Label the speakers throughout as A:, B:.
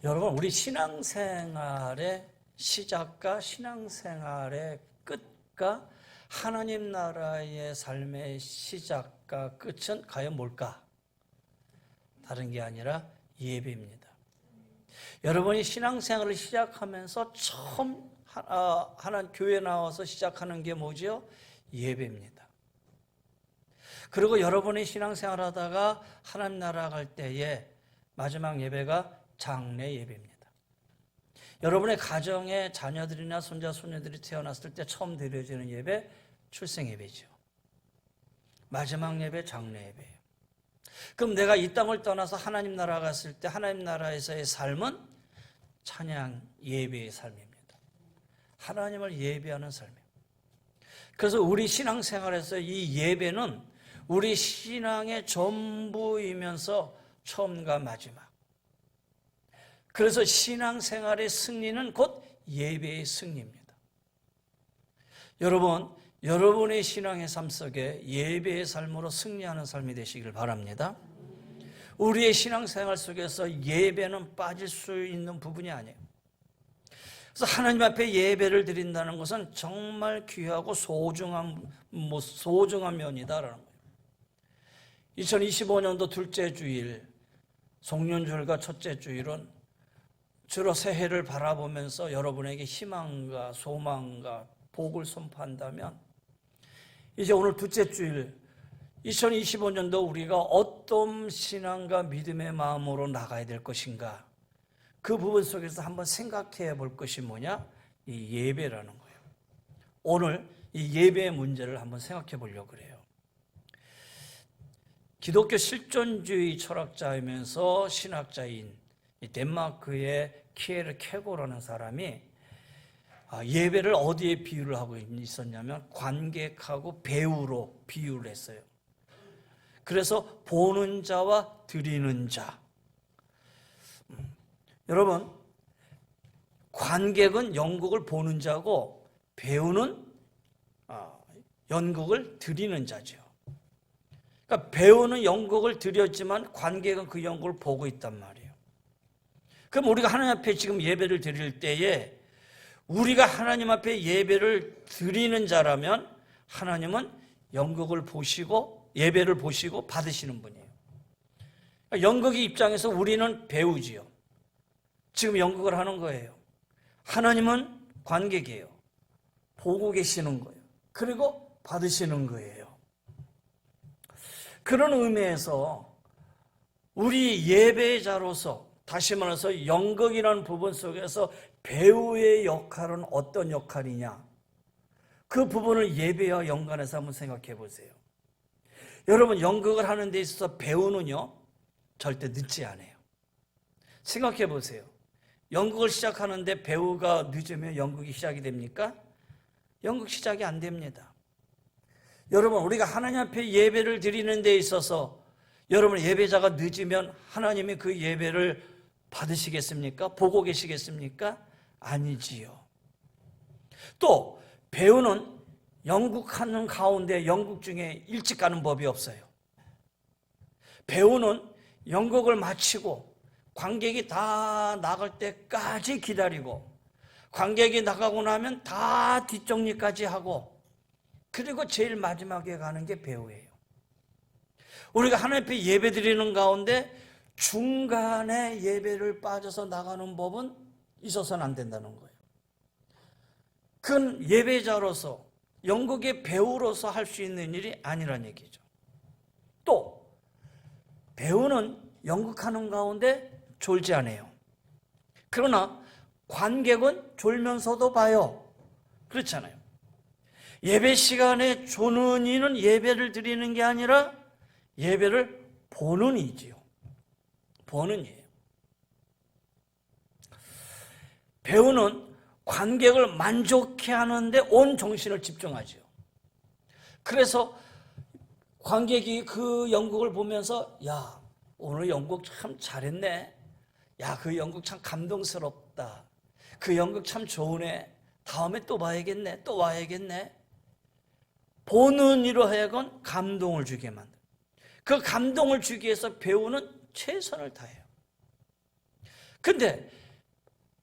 A: 여러분, 우리 신앙생활의 시작과 신앙생활의 끝과 하나님 나라의 삶의 시작과 끝은 과연 뭘까? 다른 게 아니라 예배입니다. 여러분이 신앙생활을 시작하면서 처음 하나님 교회 나와서 시작하는 게 뭐죠? 예배입니다. 그리고 여러분이 신앙생활 하다가 하나님 나라 갈 때에 마지막 예배가 장례 예배입니다. 여러분의 가정에 자녀들이나 손자, 손녀들이 태어났을 때 처음 드려지는 예배, 출생 예배죠. 마지막 예배, 장례 예배예요. 그럼 내가 이 땅을 떠나서 하나님 나라 갔을 때 하나님 나라에서의 삶은 찬양 예배의 삶입니다. 하나님을 예배하는 삶이에요. 그래서 우리 신앙생활에서 이 예배는 우리 신앙의 전부이면서 처음과 마지막. 그래서 신앙생활의 승리는 곧 예배의 승리입니다. 여러분, 여러분의 신앙의 삶 속에 예배의 삶으로 승리하는 삶이 되시길 바랍니다. 우리의 신앙생활 속에서 예배는 빠질 수 있는 부분이 아니에요. 그래서 하나님 앞에 예배를 드린다는 것은 정말 귀하고 소중한 면이다라는 거예요. 2025년도 둘째 주일, 송년주일과 첫째 주일은 주로 새해를 바라보면서 여러분에게 희망과 소망과 복을 선포한다면 이제 오늘 둘째 주일 2025년도 우리가 어떤 신앙과 믿음의 마음으로 나가야 될 것인가, 그 부분 속에서 한번 생각해 볼 것이 뭐냐? 이 예배라는 거예요. 오늘 이 예배의 문제를 한번 생각해 보려고 그래요. 기독교 실존주의 철학자이면서 신학자인 덴마크의 키에르 케고라는 사람이 예배를 어디에 비유를 하고 있었냐면 관객하고 배우로 비유를 했어요. 그래서 보는 자와 드리는 자. 여러분, 관객은 연극을 보는 자고 배우는 연극을 드리는 자죠. 그러니까 배우는 연극을 드렸지만 관객은 그 연극을 보고 있단 말이에요. 그럼 우리가 하나님 앞에 지금 예배를 드릴 때에 우리가 하나님 앞에 예배를 드리는 자라면 하나님은 연극을 보시고 예배를 보시고 받으시는 분이에요. 그러니까 연극의 입장에서 우리는 배우지요. 지금 연극을 하는 거예요. 하나님은 관객이에요. 보고 계시는 거예요. 그리고 받으시는 거예요. 그런 의미에서 우리 예배자로서, 다시 말해서 연극이라는 부분 속에서 배우의 역할은 어떤 역할이냐, 그 부분을 예배와 연관해서 한번 생각해 보세요. 여러분, 연극을 하는 데 있어서 배우는요 절대 늦지 않아요. 생각해 보세요. 연극을 시작하는데 배우가 늦으면 연극이 시작이 됩니까? 연극 시작이 안 됩니다. 여러분, 우리가 하나님 앞에 예배를 드리는 데 있어서 여러분 예배자가 늦으면 하나님이 그 예배를 받으시겠습니까? 보고 계시겠습니까? 아니지요. 또 배우는 연극하는 가운데 연극 중에 일찍 가는 법이 없어요. 배우는 연극을 마치고 관객이 다 나갈 때까지 기다리고 관객이 나가고 나면 다 뒷정리까지 하고 그리고 제일 마지막에 가는 게 배우예요. 우리가 하나님 앞에 예배 드리는 가운데 중간에 예배를 빠져서 나가는 법은 있어서는 안 된다는 거예요. 그건 예배자로서 연극의 배우로서 할 수 있는 일이 아니란 얘기죠. 또 배우는 연극하는 가운데 졸지 않아요. 그러나 관객은 졸면서도 봐요. 그렇잖아요. 예배 시간에 조는 이는 예배를 드리는 게 아니라 예배를 보는 이지요. 보는 이에요. 배우는 관객을 만족해 하는데 온 정신을 집중하죠. 그래서 관객이 그 연극을 보면서 야, 오늘 연극 참 잘했네. 야, 그 연극 참 감동스럽다. 그 연극 참 좋으네. 다음에 또 봐야겠네. 또 와야겠네. 보는 이로 하여금 감동을 주게 만든. 그 감동을 주기 위해서 배우는 최선을 다해요. 근데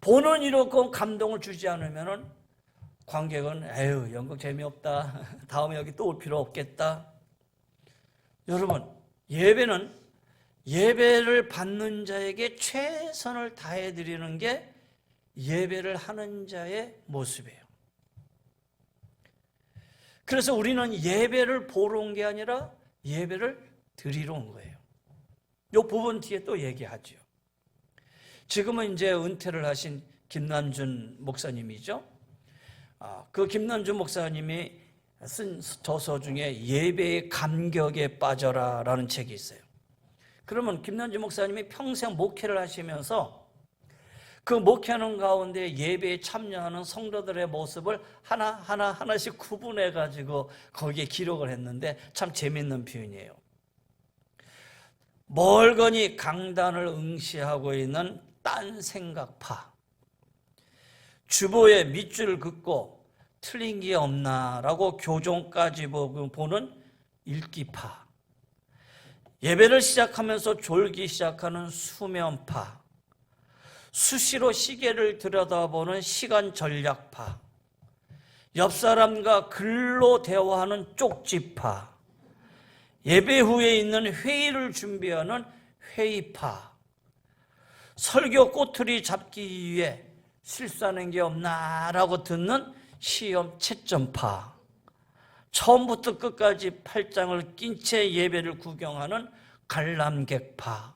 A: 보는 이렇고 감동을 주지 않으면은 관객은 에휴 연극 재미없다. 다음에 여기 또 올 필요 없겠다. 여러분, 예배는 예배를 받는 자에게 최선을 다해 드리는 게 예배를 하는 자의 모습이에요. 그래서 우리는 예배를 보러 온 게 아니라 예배를 드리러 온 거예요. 이 부분 뒤에 또 얘기하죠. 지금은 이제 은퇴를 하신 김남준 목사님이죠. 그 김남준 목사님이 쓴 저서 중에 예배의 감격에 빠져라라는 책이 있어요. 그러면 김남준 목사님이 평생 목회를 하시면서 그 목회하는 가운데 예배에 참여하는 성도들의 모습을 하나씩 구분해 가지고 거기에 기록을 했는데 참 재밌는 표현이에요. 멀거니 강단을 응시하고 있는 딴 생각파, 주보에 밑줄 긋고 틀린 게 없나라고 교종까지 보는 읽기파, 예배를 시작하면서 졸기 시작하는 수면파, 수시로 시계를 들여다보는 시간 전략파, 옆 사람과 글로 대화하는 쪽지파, 예배 후에 있는 회의를 준비하는 회의파, 설교 꼬투리 잡기 위해 실수하는 게 없나라고 듣는 시험 채점파, 처음부터 끝까지 팔짱을 낀 채 예배를 구경하는 관람객파,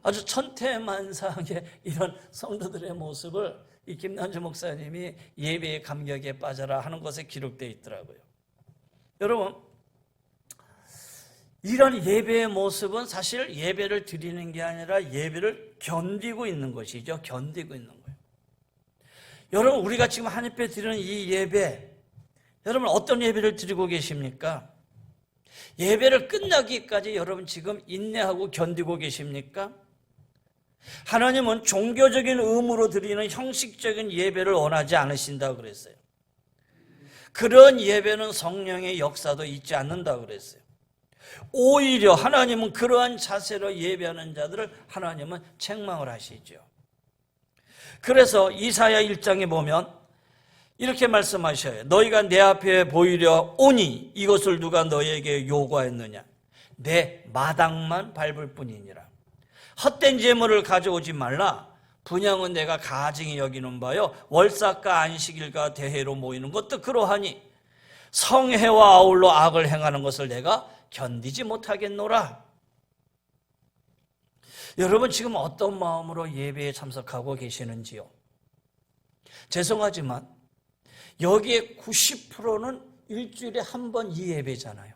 A: 아주 천태만상의 이런 성도들의 모습을 이 김남준 목사님이 예배의 감격에 빠져라 하는 것에 기록되어 있더라고요. 여러분, 이런 예배의 모습은 사실 예배를 드리는 게 아니라 예배를 견디고 있는 것이죠. 견디고 있는 거예요. 여러분, 우리가 지금 하나님 앞에 드리는 이 예배, 여러분 어떤 예배를 드리고 계십니까? 예배를 끝나기까지 여러분 지금 인내하고 견디고 계십니까? 하나님은 종교적인 의무로 드리는 형식적인 예배를 원하지 않으신다고 그랬어요. 그런 예배는 성령의 역사도 있지 않는다고 그랬어요. 오히려 하나님은 그러한 자세로 예배하는 자들을 하나님은 책망을 하시죠. 그래서 이사야 1장에 보면 이렇게 말씀하셔요. 너희가 내 앞에 보이려 오니 이것을 누가 너희에게 요구하였느냐? 내 마당만 밟을 뿐이니라. 헛된 제물을 가져오지 말라. 분향은 내가 가증히 여기는 바요 월삭과 안식일과 대회로 모이는 것도 그러하니 성회와 아울러 악을 행하는 것을 내가 견디지 못하겠노라. 여러분 지금 어떤 마음으로 예배에 참석하고 계시는지요? 죄송하지만 여기에 90%는 일주일에 한 번 이 예배잖아요.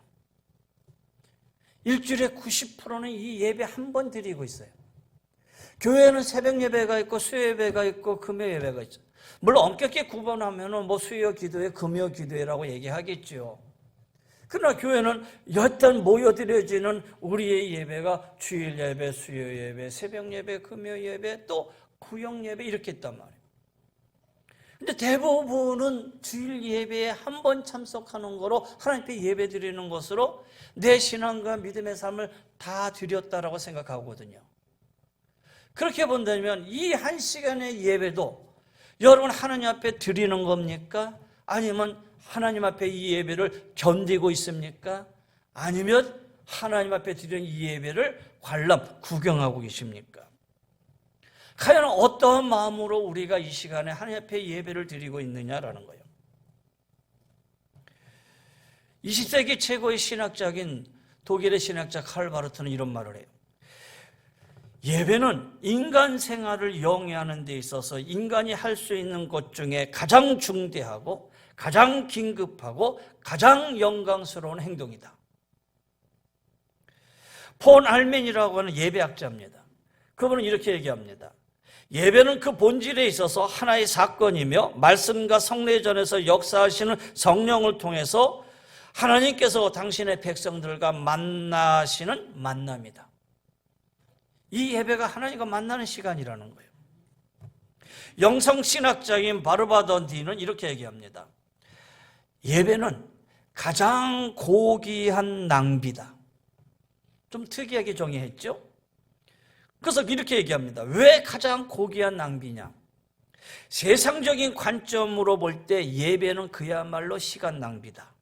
A: 일주일에 90%는 이 예배 한 번 드리고 있어요. 교회는 새벽 예배가 있고 수요 예배가 있고 금요 예배가 있죠. 물론 엄격히 구분하면은 뭐 수요 기도회, 금요 기도회라고 얘기하겠죠. 그러나 교회는 여튼 모여드려지는 우리의 예배가 주일 예배, 수요 예배, 새벽 예배, 금요 예배, 또 구역 예배 이렇게 있단 말이에요. 근데 대부분은 주일 예배에 한 번 참석하는 거로 하나님께 예배 드리는 것으로 내 신앙과 믿음의 삶을 다 드렸다라고 생각하거든요. 그렇게 본다면 이 한 시간의 예배도 여러분 하나님 앞에 드리는 겁니까? 아니면 하나님 앞에 이 예배를 견디고 있습니까? 아니면 하나님 앞에 드리는 이 예배를 관람, 구경하고 계십니까? 과연 어떠한 마음으로 우리가 이 시간에 하나님 앞에 예배를 드리고 있느냐라는 거예요. 20세기 최고의 신학자인 독일의 신학자 칼 바르트는 이런 말을 해요. 예배는 인간 생활을 영위하는 데 있어서 인간이 할 수 있는 것 중에 가장 중대하고 가장 긴급하고 가장 영광스러운 행동이다. 폰 알멘이라고 하는 예배학자입니다. 그분은 이렇게 얘기합니다. 예배는 그 본질에 있어서 하나의 사건이며 말씀과 성례전에서 역사하시는 성령을 통해서 하나님께서 당신의 백성들과 만나시는 만남이다. 이 예배가 하나님과 만나는 시간이라는 거예요. 영성신학자인 바르바던디는 이렇게 얘기합니다. 예배는 가장 고귀한 낭비다. 좀 특이하게 정의했죠? 그래서 이렇게 얘기합니다. 왜 가장 고귀한 낭비냐? 세상적인 관점으로 볼 때 예배는 그야말로 시간 낭비다.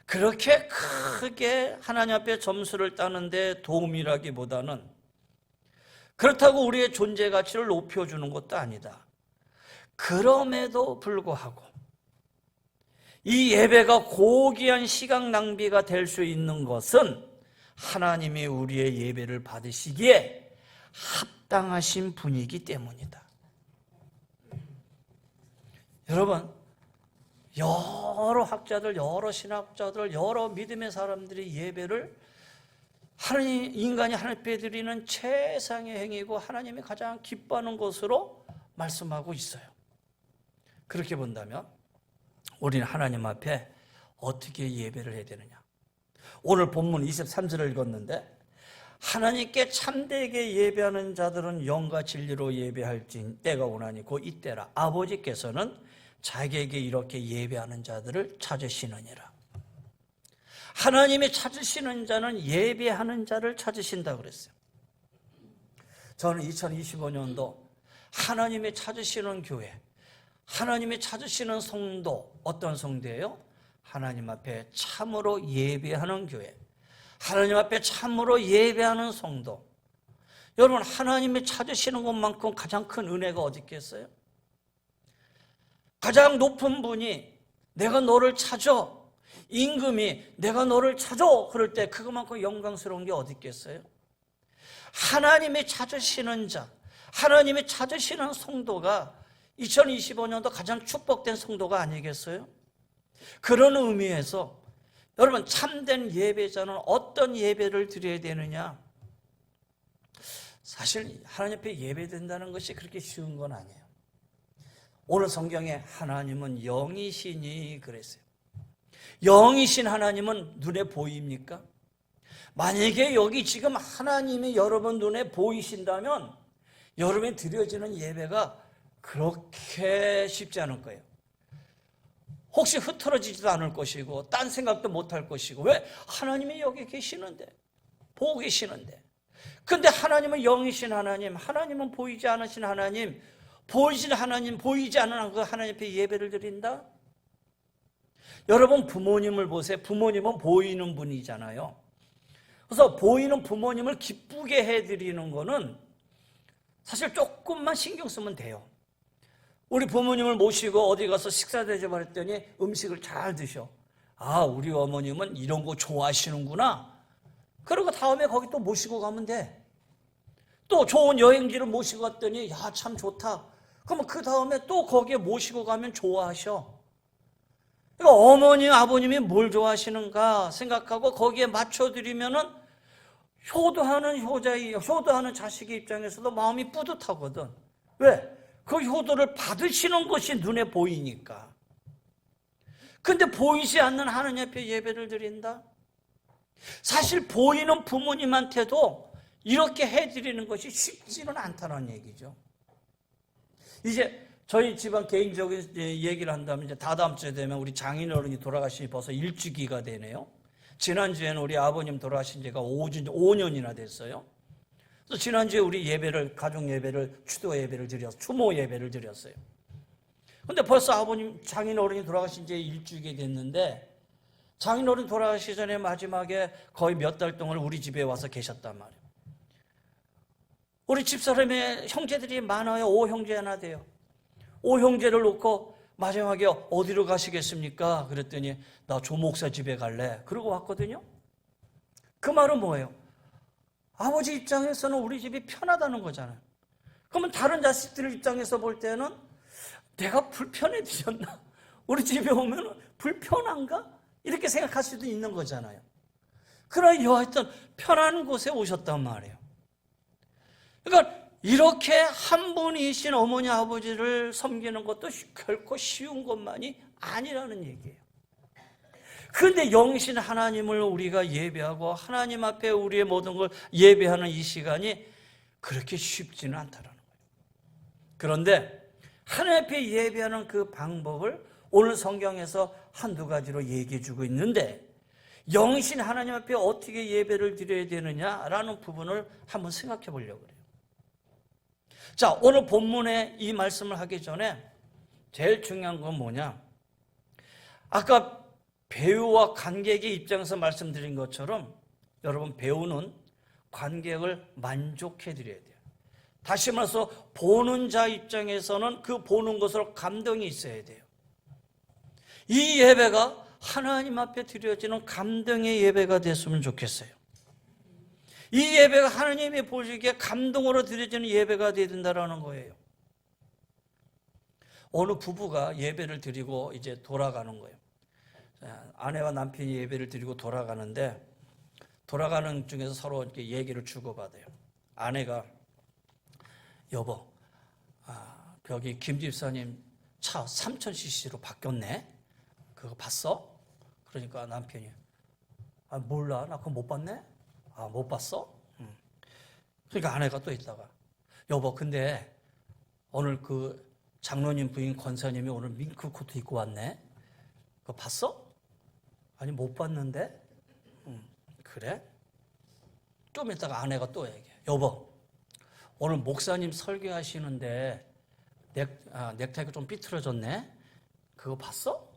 A: 그렇게 크게 하나님 앞에 점수를 따는데 도움이라기보다는 그렇다고 우리의 존재 가치를 높여주는 것도 아니다. 그럼에도 불구하고 이 예배가 고귀한 시간 낭비가 될 수 있는 것은 하나님이 우리의 예배를 받으시기에 합당하신 분이기 때문이다. 여러분, 여러 학자들, 여러 신학자들, 여러 믿음의 사람들이 예배를 인간이 하나님 앞에 드리는 최상의 행위고 하나님이 가장 기뻐하는 것으로 말씀하고 있어요. 그렇게 본다면 우리는 하나님 앞에 어떻게 예배를 해야 되느냐? 오늘 본문 23절을 읽었는데 하나님께 참되게 예배하는 자들은 영과 진리로 예배할지 때가 오나니 곧 이때라. 아버지께서는 자기에게 이렇게 예배하는 자들을 찾으시느니라. 하나님이 찾으시는 자는 예배하는 자를 찾으신다고 그랬어요. 저는 2025년도 하나님이 찾으시는 교회, 하나님이 찾으시는 성도, 어떤 성도예요? 하나님 앞에 참으로 예배하는 교회, 하나님 앞에 참으로 예배하는 성도. 여러분, 하나님이 찾으시는 것만큼 가장 큰 은혜가 어디 있겠어요? 가장 높은 분이 내가 너를 찾아, 임금이 내가 너를 찾아 그럴 때 그것만큼 영광스러운 게 어디 있겠어요? 하나님이 찾으시는 자, 하나님이 찾으시는 성도가 2025년도 가장 축복된 성도가 아니겠어요? 그런 의미에서 여러분, 참된 예배자는 어떤 예배를 드려야 되느냐? 사실 하나님 앞에 예배된다는 것이 그렇게 쉬운 건 아니에요. 오늘 성경에 하나님은 영이시니 그랬어요. 영이신 하나님은 눈에 보입니까? 만약에 여기 지금 하나님이 여러분 눈에 보이신다면 여러분이 드려지는 예배가 그렇게 쉽지 않을 거예요. 혹시 흐트러지지도 않을 것이고 딴 생각도 못할 것이고. 왜? 하나님이 여기 계시는데, 보고 계시는데. 근데 하나님은 영이신 하나님, 하나님은 보이지 않으신 하나님, 보이진 하나님, 보이지 않은 그 하나님 앞에 예배를 드린다? 여러분, 부모님을 보세요. 부모님은 보이는 분이잖아요. 그래서 보이는 부모님을 기쁘게 해드리는 거는 사실 조금만 신경 쓰면 돼요. 우리 부모님을 모시고 어디 가서 식사 대접을 했더니 음식을 잘 드셔. 아, 우리 어머님은 이런 거 좋아하시는구나. 그리고 다음에 거기 또 모시고 가면 돼. 또 좋은 여행지를 모시고 갔더니 야, 참 좋다. 그러면 그 다음에 또 거기에 모시고 가면 좋아하셔. 그러니까 어머니, 아버님이 뭘 좋아하시는가 생각하고 거기에 맞춰드리면은 효도하는 자식의 입장에서도 마음이 뿌듯하거든. 왜? 그 효도를 받으시는 것이 눈에 보이니까. 근데 보이지 않는 하나님 앞에 예배를 드린다? 사실 보이는 부모님한테도 이렇게 해드리는 것이 쉽지는 않다는 얘기죠. 이제 저희 집안 개인적인 얘기를 한다면 이제 다다음 주에 되면 우리 장인어른이 돌아가신 지 벌써 일주기가 되네요. 지난주에는 우리 아버님 돌아가신 지가 5년이나 됐어요. 그래서 지난주에 우리 가족 예배를, 추모 예배를 드렸어요. 근데 벌써 아버님, 장인어른이 돌아가신 지 일주일이 됐는데 장인어른 돌아가시기 전에 마지막에 거의 몇 달 동안 우리 집에 와서 계셨단 말이에요. 우리 집사람의 형제들이 많아요. 5형제 하나 돼요. 5형제를 놓고 마지막에 어디로 가시겠습니까? 그랬더니 나 조목사 집에 갈래. 그러고 왔거든요. 그 말은 뭐예요? 아버지 입장에서는 우리 집이 편하다는 거잖아요. 그러면 다른 자식들 입장에서 볼 때는 내가 불편해지셨나? 우리 집에 오면 불편한가? 이렇게 생각할 수도 있는 거잖아요. 그러나 여하튼 편한 곳에 오셨단 말이에요. 그러니까 이렇게 한 분이신 어머니 아버지를 섬기는 것도 결코 쉬운 것만이 아니라는 얘기예요. 그런데 영이신 하나님을 우리가 예배하고 하나님 앞에 우리의 모든 걸 예배하는 이 시간이 그렇게 쉽지는 않다는 거예요. 그런데 하나님 앞에 예배하는 그 방법을 오늘 성경에서 한두 가지로 얘기해 주고 있는데 영신 하나님 앞에 어떻게 예배를 드려야 되느냐라는 부분을 한번 생각해 보려고 그래요. 자, 오늘 본문에 이 말씀을 하기 전에 제일 중요한 건 뭐냐? 아까 배우와 관객의 입장에서 말씀드린 것처럼 여러분, 배우는 관객을 만족해 드려야 돼요. 다시 말해서 보는 자 입장에서는 그 보는 것으로 감동이 있어야 돼요. 이 예배가 하나님 앞에 드려지는 감동의 예배가 됐으면 좋겠어요. 이 예배가 하나님이 보시기에 감동으로 드려지는 예배가 되어야 된다는 거예요. 어느 부부가 예배를 드리고 이제 돌아가는 거예요. 아내와 남편이 예배를 드리고 돌아가는데, 돌아가는 중에서 서로 이렇게 얘기를 주고받아요. 아내가, 여보, 여기 김 집사님 차 3000cc로 바뀌었네? 그거 봤어? 그러니까 남편이, 몰라, 나 그거 못 봤네? 못 봤어? 그러니까 아내가 또 있다가, 여보, 근데 오늘 그 장로님 부인 권사님이 오늘 밍크 코트 입고 왔네? 그거 봤어? 아니, 못 봤는데? 그래? 좀 있다가 아내가 또 얘기해. 여보, 오늘 목사님 설교하시는데 넥타이가 좀 삐뚤어졌네? 그거 봤어?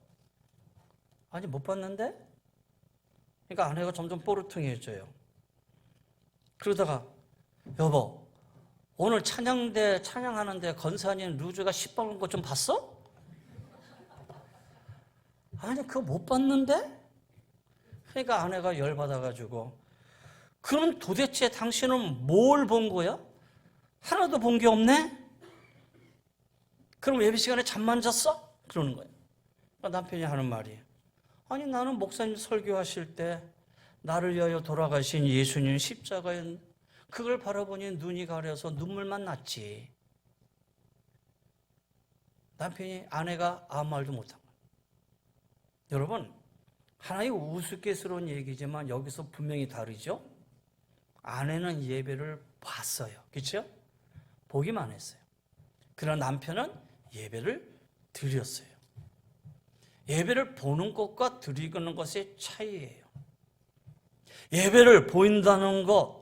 A: 아니, 못 봤는데? 그러니까 아내가 점점 뽀르퉁해져요. 그러다가, 여보, 오늘 찬양대 찬양하는데 권사님 루즈가 시뻘건 거 좀 봤어? 아니, 그거 못 봤는데? 그러니까 아내가 열받아가지고, 그럼 도대체 당신은 뭘 본 거야? 하나도 본 게 없네? 그럼 예배 시간에 잠만 잤어? 그러는 거예요. 남편이 하는 말이, 아니, 나는 목사님 설교하실 때 나를 위하여 돌아가신 예수님 십자가에 그걸 바라보니 눈이 가려서 눈물만 났지. 남편이, 아내가 아무 말도 못한 거예요. 여러분, 하나의 우스갯스러운 얘기지만 여기서 분명히 다르죠? 아내는 예배를 봤어요. 그렇죠? 보기만 했어요. 그러나 남편은 예배를 드렸어요. 예배를 보는 것과 드리는 것의 차이예요. 예배를 보인다는 것,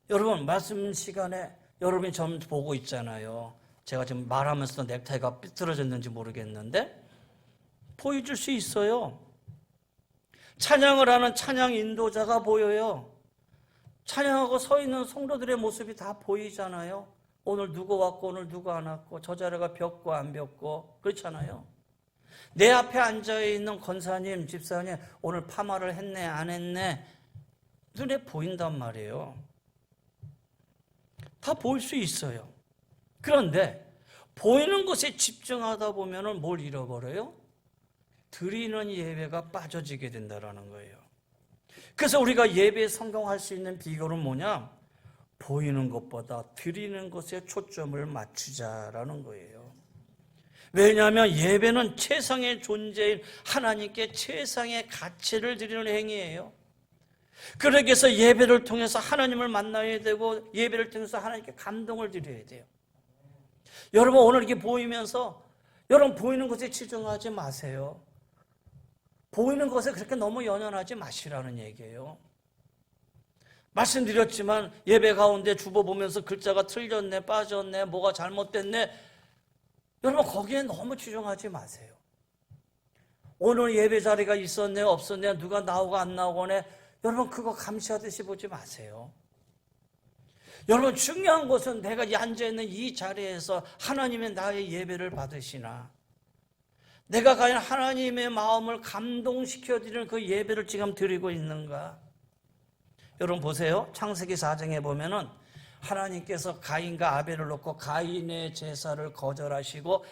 A: 여러분, 말씀 시간에 여러분이 좀 보고 있잖아요. 제가 지금 말하면서도 넥타이가 삐뚤어졌는지 모르겠는데 보여줄 수 있어요. 찬양을 하는 찬양 인도자가 보여요. 찬양하고 서 있는 성도들의 모습이 다 보이잖아요. 오늘 누구 왔고 오늘 누구 안 왔고, 저 자리가 벽고 안 벽고, 그렇잖아요. 내 앞에 앉아있는 권사님, 집사님 오늘 파마를 했네 안 했네, 눈에 보인단 말이에요. 다 보일 수 있어요. 그런데 보이는 것에 집중하다 보면 뭘 잃어버려요? 드리는 예배가 빠져지게 된다는 거예요. 그래서 우리가 예배에 성공할 수 있는 비결은 뭐냐? 보이는 것보다 드리는 것에 초점을 맞추자라는 거예요. 왜냐하면 예배는 최상의 존재인 하나님께 최상의 가치를 드리는 행위예요. 그러기 위해서 예배를 통해서 하나님을 만나야 되고, 예배를 통해서 하나님께 감동을 드려야 돼요. 여러분, 오늘 이렇게 보이면서 여러분 보이는 것에 치중하지 마세요. 보이는 것에 그렇게 너무 연연하지 마시라는 얘기예요. 말씀드렸지만 예배 가운데 주보 보면서 글자가 틀렸네, 빠졌네, 뭐가 잘못됐네, 여러분 거기에 너무 치중하지 마세요. 오늘 예배 자리가 있었네 없었네, 누가 나오고 안 나오고네, 여러분 그거 감시하듯이 보지 마세요. 여러분 중요한 것은 내가 앉아있는 이 자리에서 하나님의 나의 예배를 받으시나, 내가 과연 하나님의 마음을 감동시켜드리는 그 예배를 지금 드리고 있는가? 여러분 보세요. 창세기 4장에 보면은 하나님께서 가인과 아벨을 놓고 가인의 제사를 거절하시고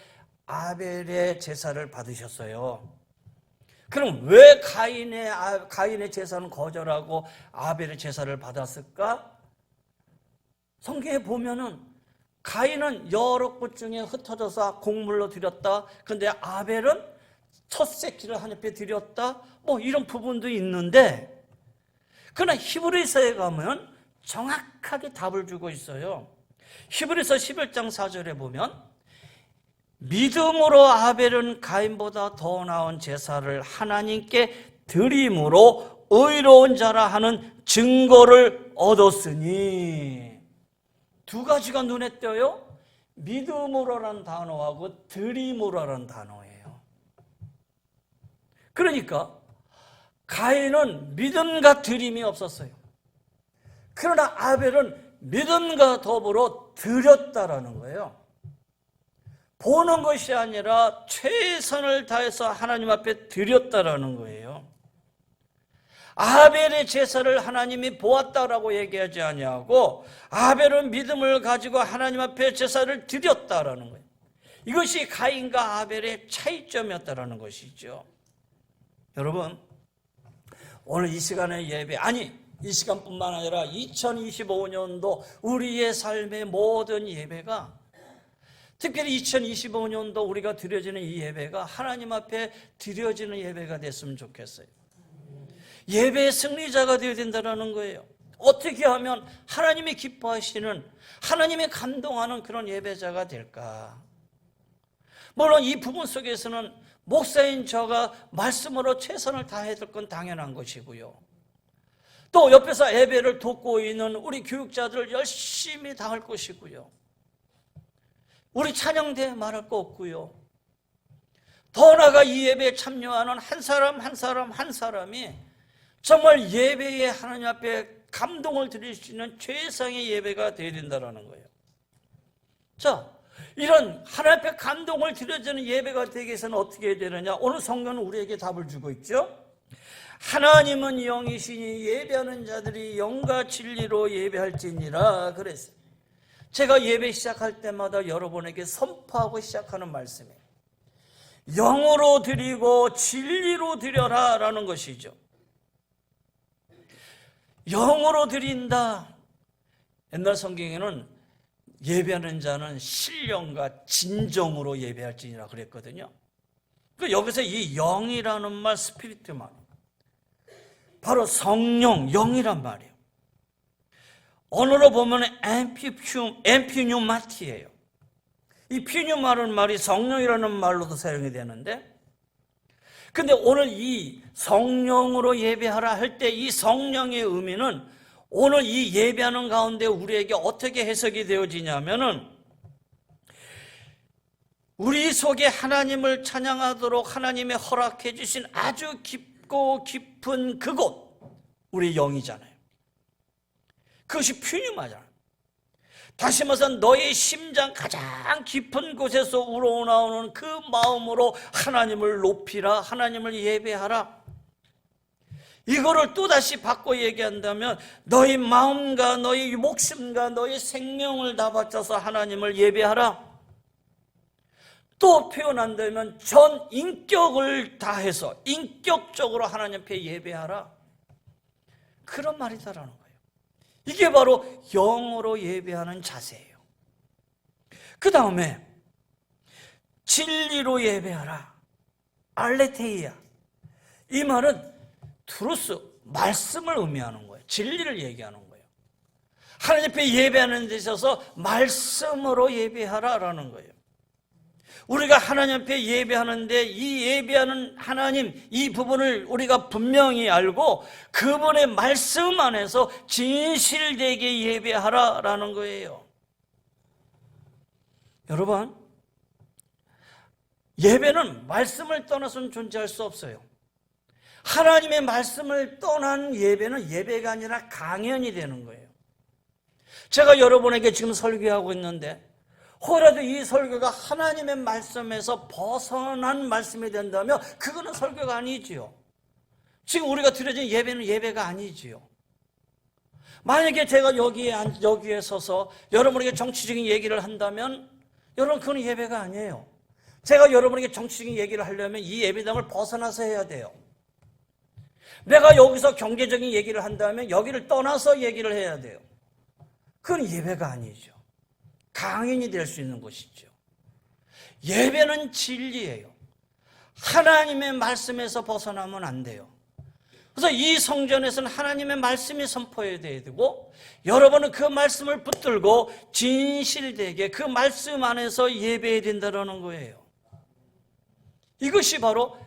A: 아벨의 제사를 받으셨어요. 그럼 왜 가인의 제사는 거절하고 아벨의 제사를 받았을까? 성경에 보면은 가인은 여러 곳 중에 흩어져서 곡물로 드렸다. 근데 아벨은 첫 새끼를 하나님 앞에 드렸다. 뭐 이런 부분도 있는데, 그러나 히브리서에 가면 정확하게 답을 주고 있어요. 히브리서 11장 4절에 보면 믿음으로 아벨은 가인보다 더 나은 제사를 하나님께 드림으로 의로운 자라 하는 증거를 얻었으니. 두 가지가 눈에 띄어요. 믿음으로라는 단어하고 드림으로라는 단어예요. 그러니까 가인은 믿음과 드림이 없었어요. 그러나 아벨은 믿음과 더불어 드렸다라는 거예요. 보는 것이 아니라 최선을 다해서 하나님 앞에 드렸다라는 거예요. 아벨의 제사를 하나님이 보았다라고 얘기하지 아니하고 아벨은 믿음을 가지고 하나님 앞에 제사를 드렸다라는 거예요. 이것이 가인과 아벨의 차이점이었다라는 것이죠. 여러분, 오늘 이 시간의 예배, 이 시간뿐만 아니라 2025년도 우리의 삶의 모든 예배가, 특별히 2025년도 우리가 드려지는 이 예배가 하나님 앞에 드려지는 예배가 됐으면 좋겠어요. 예배의 승리자가 되어야 된다는 거예요. 어떻게 하면 하나님이 기뻐하시는, 하나님이 감동하는 그런 예배자가 될까? 물론 이 부분 속에서는 목사인 저가 말씀으로 최선을 다해야 될 건 당연한 것이고요. 또 옆에서 예배를 돕고 있는 우리 교육자들 열심히 다할 것이고요. 우리 찬양대에 말할 거 없고요. 더 나아가 이 예배에 참여하는 한 사람 한 사람 한 사람이 정말 예배에 하나님 앞에 감동을 드릴 수 있는 최상의 예배가 되어야 된다는 거예요. 자, 이런 하나님 앞에 감동을 드려지는 예배가 되기 위해서는 어떻게 해야 되느냐? 오늘 성경은 우리에게 답을 주고 있죠. 하나님은 영이시니 예배하는 자들이 영과 진리로 예배할지니라 그랬어요. 제가 예배 시작할 때마다 여러분에게 선포하고 시작하는 말씀이에요. 영으로 드리고 진리로 드려라 라는 것이죠. 영으로 드린다. 옛날 성경에는 예배하는 자는 신령과 진정으로 예배할지니라 그랬거든요. 여기서 이 영이라는 말, 스피리트 말, 바로 성령, 영이란 말이에요. 언어로 보면 엠피뉴마티예요. 이 피뉴마라는 말이 성령이라는 말로도 사용이 되는데, 근데 오늘 이 성령으로 예배하라 할 때 이 성령의 의미는 오늘 이 예배하는 가운데 우리에게 어떻게 해석이 되어지냐면은, 우리 속에 하나님을 찬양하도록 하나님이 허락해 주신 아주 깊고 깊은 그곳, 우리 영이잖아요. 그것이 퓨뉴마잖아요. 다시 말해서 너의 심장 가장 깊은 곳에서 우러나오는 그 마음으로 하나님을 높이라, 하나님을 예배하라. 이거를 또다시 바꿔 얘기한다면 너의 마음과 너의 목숨과 너의 생명을 다 바쳐서 하나님을 예배하라. 또 표현한다면 전 인격을 다해서 인격적으로 하나님 앞에 예배하라. 그런 말이다라는 거예요. 이게 바로 영으로 예배하는 자세예요. 그 다음에 진리로 예배하라. 알레테이아. 이 말은 트루스, 말씀을 의미하는 거예요. 진리를 얘기하는 거예요. 하나님 앞에 예배하는 데 있어서 말씀으로 예배하라라는 거예요. 우리가 하나님 앞에 예배하는데 이 예배하는 하나님, 이 부분을 우리가 분명히 알고 그분의 말씀 안에서 진실되게 예배하라라는 거예요. 여러분, 예배는 말씀을 떠나서는 존재할 수 없어요. 하나님의 말씀을 떠난 예배는 예배가 아니라 강연이 되는 거예요. 제가 여러분에게 지금 설교하고 있는데 혹여라도 이 설교가 하나님의 말씀에서 벗어난 말씀이 된다면 그거는 설교가 아니지요. 지금 우리가 드려진 예배는 예배가 아니지요. 만약에 제가 여기에 서서 여러분에게 정치적인 얘기를 한다면 여러분 그건 예배가 아니에요. 제가 여러분에게 정치적인 얘기를 하려면 이 예배당을 벗어나서 해야 돼요. 내가 여기서 경제적인 얘기를 한다면 여기를 떠나서 얘기를 해야 돼요. 그건 예배가 아니죠. 강인이 될 수 있는 것이죠. 예배는 진리예요. 하나님의 말씀에서 벗어나면 안 돼요. 그래서 이 성전에서는 하나님의 말씀이 선포해야 되고 여러분은 그 말씀을 붙들고 진실되게 그 말씀 안에서 예배해야 된다는 거예요. 이것이 바로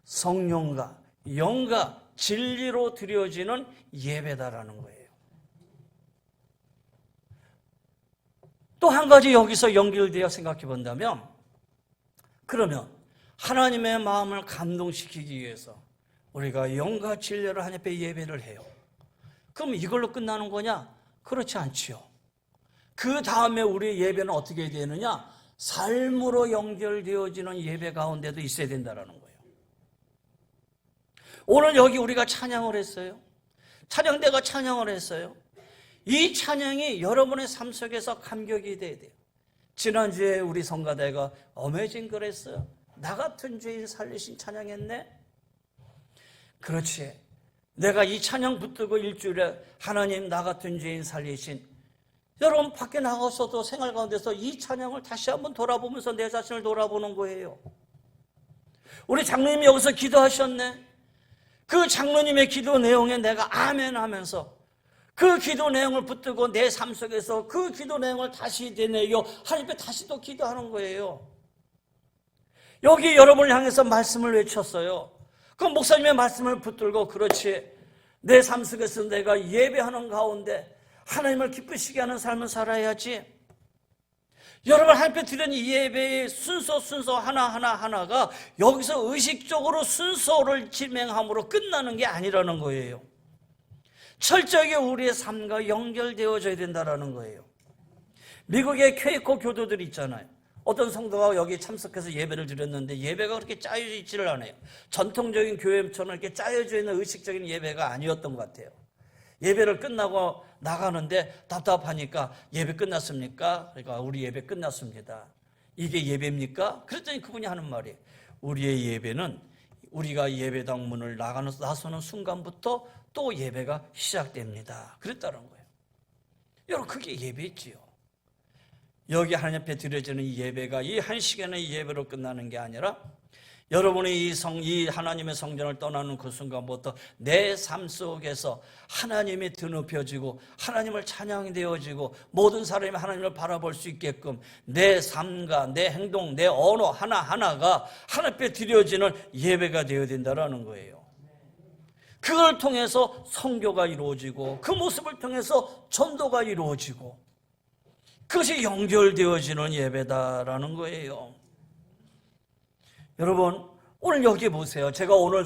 A: 성령과 영과 진리로 드려지는 예배다라는 거예요. 또 한 가지 여기서 연결되어 생각해 본다면, 그러면 하나님의 마음을 감동시키기 위해서 우리가 영과 진리로 하나님 앞에 예배를 해요. 그럼 이걸로 끝나는 거냐? 그렇지 않지요. 그 다음에 우리의 예배는 어떻게 되느냐? 삶으로 연결되어지는 예배 가운데도 있어야 된다는 거예요. 오늘 여기 우리가 찬양을 했어요. 찬양대가 찬양을 했어요. 이 찬양이 여러분의 삶 속에서 감격이 돼야 돼요. 지난주에 우리 성가대가 어메이징 그랬어요. 나 같은 죄인 살리신 찬양했네. 그렇지. 내가 이 찬양 붙들고 일주일에 하나님 나 같은 죄인 살리신, 여러분 밖에 나가서도 생활 가운데서 이 찬양을 다시 한번 돌아보면서 내 자신을 돌아보는 거예요. 우리 장로님이 여기서 기도하셨네. 그 장로님의 기도 내용에 내가 아멘 하면서 그 기도 내용을 붙들고 내 삶 속에서 그 기도 내용을 다시 되뇌어 하나님께 다시 또 기도하는 거예요. 여기 여러분을 향해서 말씀을 외쳤어요. 그 목사님의 말씀을 붙들고, 그렇지, 내 삶 속에서 내가 예배하는 가운데 하나님을 기쁘시게 하는 삶을 살아야지. 여러분 하나님께 드리는 이 예배의 순서 하나가 여기서 의식적으로 순서를 진행함으로 끝나는 게 아니라는 거예요. 철저하게 우리의 삶과 연결되어져야 된다는 거예요. 미국의 퀘이커 교도들이 있잖아요. 어떤 성도가 여기 참석해서 예배를 드렸는데 예배가 그렇게 짜여져 있지를 않아요. 전통적인 교회처럼 이렇게 짜여져 있는 의식적인 예배가 아니었던 것 같아요. 예배를 끝나고 나가는데 답답하니까 예배 끝났습니까? 그러니까 우리 예배 끝났습니다. 이게 예배입니까? 그랬더니 그분이 하는 말이, 우리의 예배는 우리가 예배당 문을 나서는 순간부터 또 예배가 시작됩니다. 그랬다는 거예요. 여러분 그게 예배지요. 여기 하나님 앞에 드려지는 이 예배가 이 한 시간의 예배로 끝나는 게 아니라 여러분이 이 하나님의 성전을 떠나는 그 순간부터 내 삶 속에서 하나님이 드높여지고 하나님을 찬양되어지고 모든 사람이 하나님을 바라볼 수 있게끔 내 삶과 내 행동, 내 언어 하나하나가 하나님 앞에 드려지는 예배가 되어야 된다는 거예요. 그걸 통해서 선교가 이루어지고 그 모습을 통해서 전도가 이루어지고 그것이 연결되어지는 예배다라는 거예요. 여러분 오늘 여기 보세요. 제가 오늘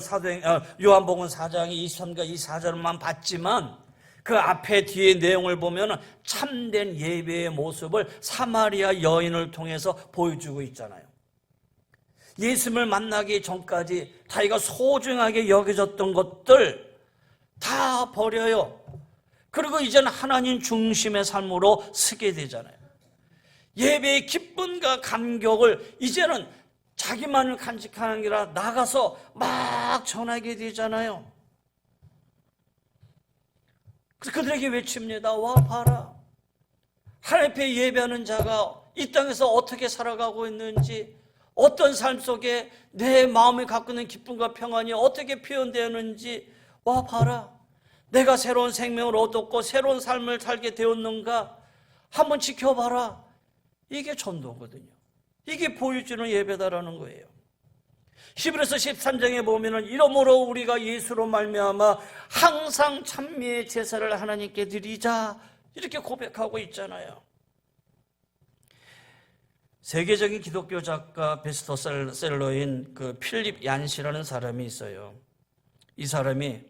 A: 요한복음 4장 23과 24절만 봤지만 그 앞에 뒤에 내용을 보면 참된 예배의 모습을 사마리아 여인을 통해서 보여주고 있잖아요. 예수님을 만나기 전까지 자기가 소중하게 여겨졌던 것들 다 버려요. 그리고 이제는 하나님 중심의 삶으로 서게 되잖아요. 예배의 기쁨과 감격을 이제는 자기만을 간직하는 게 아니라 나가서 막 전하게 되잖아요. 그래서 그들에게 외칩니다. 와 봐라. 하나님 앞에 예배하는 자가 이 땅에서 어떻게 살아가고 있는지, 어떤 삶 속에 내 마음이 갖고 있는 기쁨과 평안이 어떻게 표현되었는지 와 봐라. 내가 새로운 생명을 얻었고 새로운 삶을 살게 되었는가 한번 지켜봐라. 이게 전도거든요. 이게 보여주는 예배다라는 거예요. 히브리서 13장에 보면은 이러므로 우리가 예수로 말미암아 항상 찬미의 제사를 하나님께 드리자 이렇게 고백하고 있잖아요. 세계적인 기독교 작가 베스트셀러인 그 필립 얀시라는 사람이 있어요. 이 사람이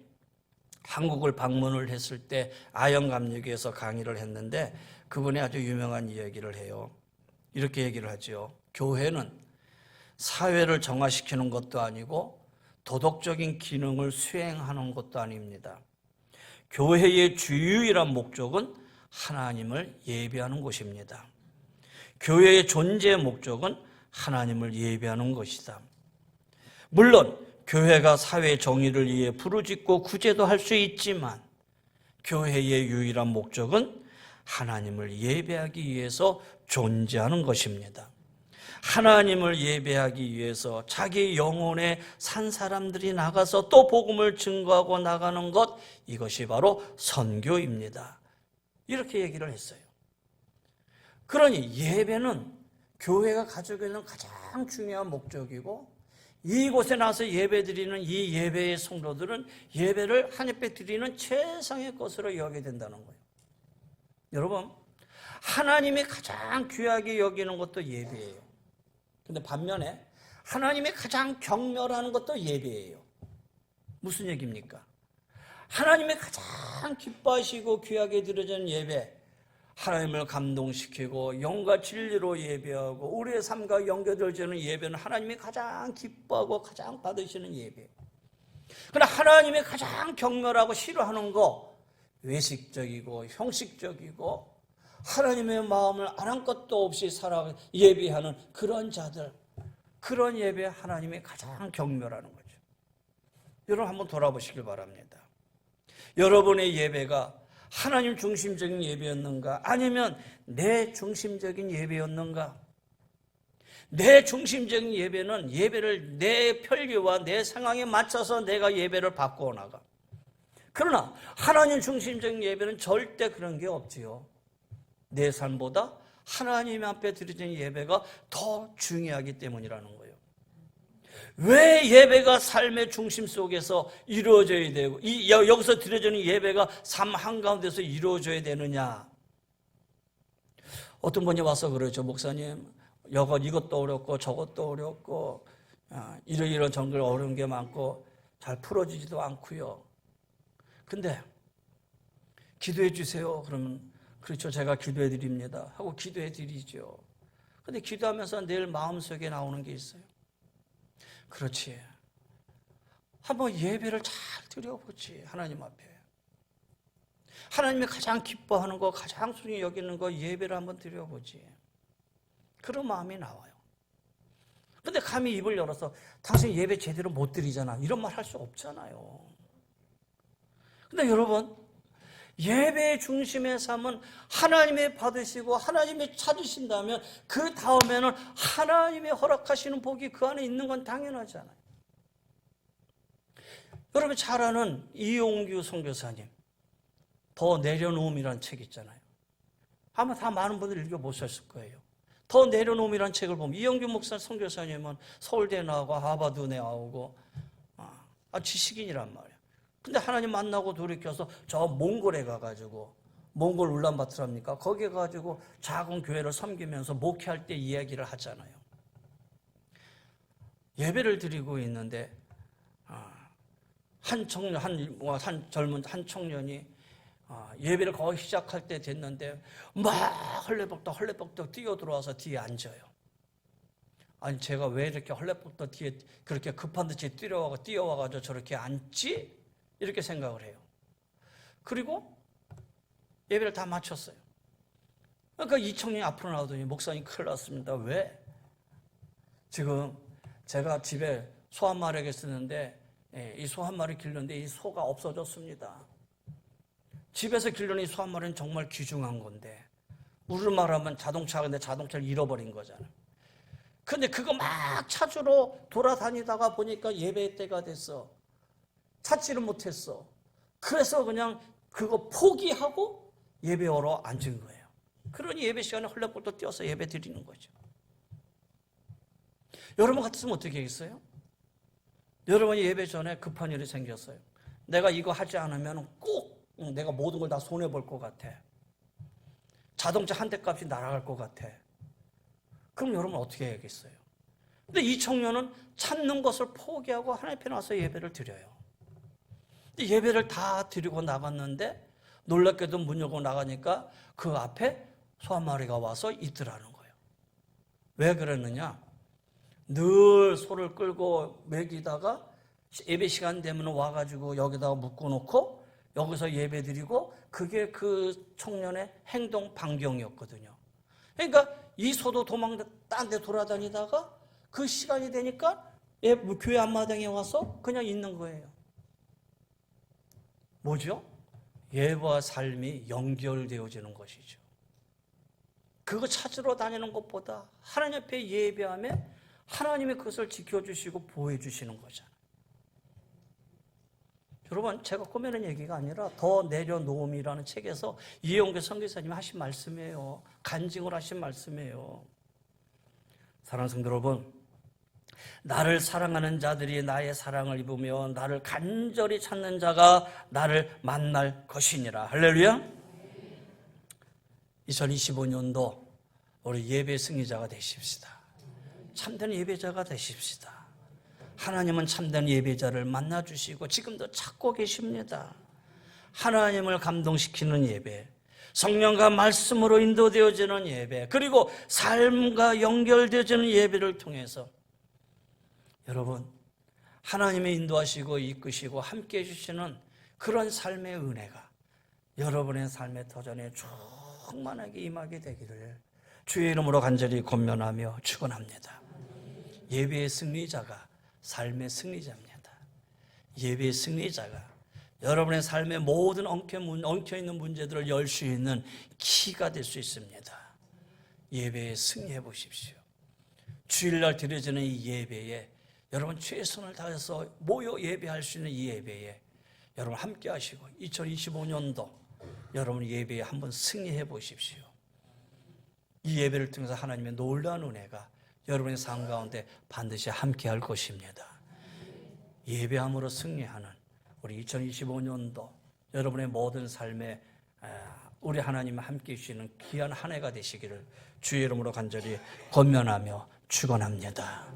A: 한국을 방문을 했을 때 아영감리교에서 강의를 했는데 그분이 아주 유명한 이야기를 해요. 이렇게 얘기를 하죠. 교회는 사회를 정화시키는 것도 아니고 도덕적인 기능을 수행하는 것도 아닙니다. 교회의 주유일한 목적은 하나님을 예배하는 곳입니다. 교회의 존재의 목적은 하나님을 예배하는 것이다. 물론 교회가 사회 정의를 위해 부르짖고 구제도 할 수 있지만 교회의 유일한 목적은 하나님을 예배하기 위해서 존재하는 것입니다. 하나님을 예배하기 위해서 자기 영혼에 산 사람들이 나가서 또 복음을 증거하고 나가는 것, 이것이 바로 선교입니다. 이렇게 얘기를 했어요. 그러니 예배는 교회가 가지고 있는 가장 중요한 목적이고 이곳에 나서 예배드리는 이 예배의 성도들은 예배를 하나님 앞에 드리는 최상의 것으로 여기게 된다는 거예요. 여러분, 하나님이 가장 귀하게 여기는 것도 예배예요. 근데 반면에 하나님이 가장 경멸하는 것도 예배예요. 무슨 얘기입니까? 하나님이 가장 기뻐하시고 귀하게 드려지는 예배, 하나님을 감동시키고 영과 진리로 예배하고 우리의 삶과 연결되어지는 예배는 하나님이 가장 기뻐하고 가장 받으시는 예배. 그러나 하나님이 가장 경멸하고 싫어하는 거, 외식적이고 형식적이고 하나님의 마음을 아랑것도 없이 살아 예배하는 그런 자들, 그런 예배 하나님이 가장 경멸하는 거죠. 여러분 한번 돌아보시길 바랍니다. 여러분의 예배가 하나님 중심적인 예배였는가? 아니면 내 중심적인 예배였는가? 내 중심적인 예배는 예배를 내 편리와 내 상황에 맞춰서 내가 예배를 바꾸어 나가. 그러나 하나님 중심적인 예배는 절대 그런 게 없지요. 내 삶보다 하나님 앞에 드려지는 예배가 더 중요하기 때문이라는 거예요. 왜 예배가 삶의 중심 속에서 이루어져야 되고 여기서 드려지는 예배가 삶 한가운데서 이루어져야 되느냐? 어떤 분이 와서 그러죠. 목사님, 이것도 어렵고 저것도 어렵고 이런 정글 어려운 게 많고 잘 풀어지지도 않고요. 근데 기도해 주세요. 그러면 그렇죠. 제가 기도해 드립니다. 하고 기도해 드리죠. 근데 기도하면서 늘 마음속에 나오는 게 있어요. 그렇지. 한번 예배를 잘 드려보지. 하나님 앞에. 하나님이 가장 기뻐하는 거, 가장 순히 여기는 거 예배를 한번 드려보지. 그런 마음이 나와요. 근데 감히 입을 열어서 당신 예배 제대로 못 드리잖아. 이런 말 할 수 없잖아요. 근데 여러분, 예배의 중심의 삶은 하나님이 받으시고 하나님이 찾으신다면 그 다음에는 하나님이 허락하시는 복이 그 안에 있는 건 당연하잖아요. 여러분 잘 아는 이용규 선교사님 더 내려놓음이라는 책 있잖아요. 아마 다 많은 분들이 읽어보셨을 거예요. 더 내려놓음이라는 책을 보면 이용규 목사 선교사님은 서울대 나오고 하버드 나오고 지식인이란 말이에요. 근데 하나님 만나고 돌이켜서 저 몽골에 가가지고 몽골 울란바토르입니까? 거기에 가가지고 작은 교회를 섬기면서 목회할 때 이야기를 하잖아요. 예배를 드리고 있는데 한 젊은 청년이 예배를 거의 시작할 때 됐는데 막 헐레벅덕 뛰어들어와서 뒤에 앉아요. 아니 제가 왜 이렇게 헐레벅덕 뒤에 그렇게 급한 듯이 뛰어와가지고 저렇게 앉지? 이렇게 생각을 해요. 그리고 예배를 다 마쳤어요. 그러니까 이 청년이 앞으로 나오더니 목사님 큰일 났습니다. 왜? 지금 제가 집에 소 한 마리가 있었는데 이 소 한 마리 길렀는데 이 소가 없어졌습니다. 집에서 길러는 이 소 한 마리는 정말 귀중한 건데 우리로 말하면 자동차인데 자동차를 잃어버린 거잖아요. 근데 그거 막 찾으러 돌아다니다가 보니까 예배 때가 됐어. 찾지를 못했어. 그래서 그냥 그거 포기하고 예배하러 앉은 거예요. 그러니 예배 시간에 헐레벌떡 뛰어서 예배 드리는 거죠. 여러분 같으면 어떻게 하겠어요? 여러분이 예배 전에 급한 일이 생겼어요. 내가 이거 하지 않으면 꼭 내가 모든 걸 다 손해볼 것 같아. 자동차 한 대 값이 날아갈 것 같아. 그럼 여러분 어떻게 해야겠어요? 근데 이 청년은 찾는 것을 포기하고 하나님 앞에 나와서 예배를 드려요. 예배를 다 드리고 나갔는데 놀랍게도 문 열고 나가니까 그 앞에 소 한 마리가 와서 있더라는 거예요. 왜 그랬느냐? 늘 소를 끌고 먹이다가 예배 시간 되면 와가지고 여기다가 묶어놓고 여기서 예배 드리고 그게 그 청년의 행동 반경이었거든요. 그러니까 이 소도 딴 데 돌아다니다가 그 시간이 되니까 교회 앞마당에 와서 그냥 있는 거예요. 뭐죠? 예배와 삶이 연결되어지는 것이죠. 그거 찾으러 다니는 것보다 하나님 앞에 예배하면 하나님이 그것을 지켜주시고 보호해주시는 거잖아요. 여러분 제가 꾸미는 얘기가 아니라 더 내려놓음이라는 책에서 이용규 선교사님이 하신 말씀이에요. 간증을 하신 말씀이에요. 사랑하는 성도 여러분, 나를 사랑하는 자들이 나의 사랑을 입으며 나를 간절히 찾는 자가 나를 만날 것이니라. 할렐루야. 2025년도 우리 예배 승리자가 되십시다. 참된 예배자가 되십시다. 하나님은 참된 예배자를 만나주시고 지금도 찾고 계십니다. 하나님을 감동시키는 예배, 성령과 말씀으로 인도되어지는 예배, 그리고 삶과 연결되어지는 예배를 통해서 여러분 하나님의 인도하시고 이끄시고 함께해 주시는 그런 삶의 은혜가 여러분의 삶의 터전에 충만하게 임하게 되기를 주의 이름으로 간절히 권면하며 축원합니다. 예배의 승리자가 삶의 승리자입니다. 예배의 승리자가 여러분의 삶의 모든 엉켜있는 문제들을 열 수 있는 키가 될 수 있습니다. 예배에 승리해 보십시오. 주일날 드려지는 이 예배에 여러분 최선을 다해서 모여 예배할 수 있는 이 예배에 여러분 함께 하시고 2025년도 여러분 예배에 한번 승리해 보십시오. 이 예배를 통해서 하나님의 놀라운 은혜가 여러분의 삶 가운데 반드시 함께 할 것입니다. 예배함으로 승리하는 우리 2025년도 여러분의 모든 삶에 우리 하나님 함께 해주시는 귀한 한 해가 되시기를 주의 이름으로 간절히 권면하며 축원합니다.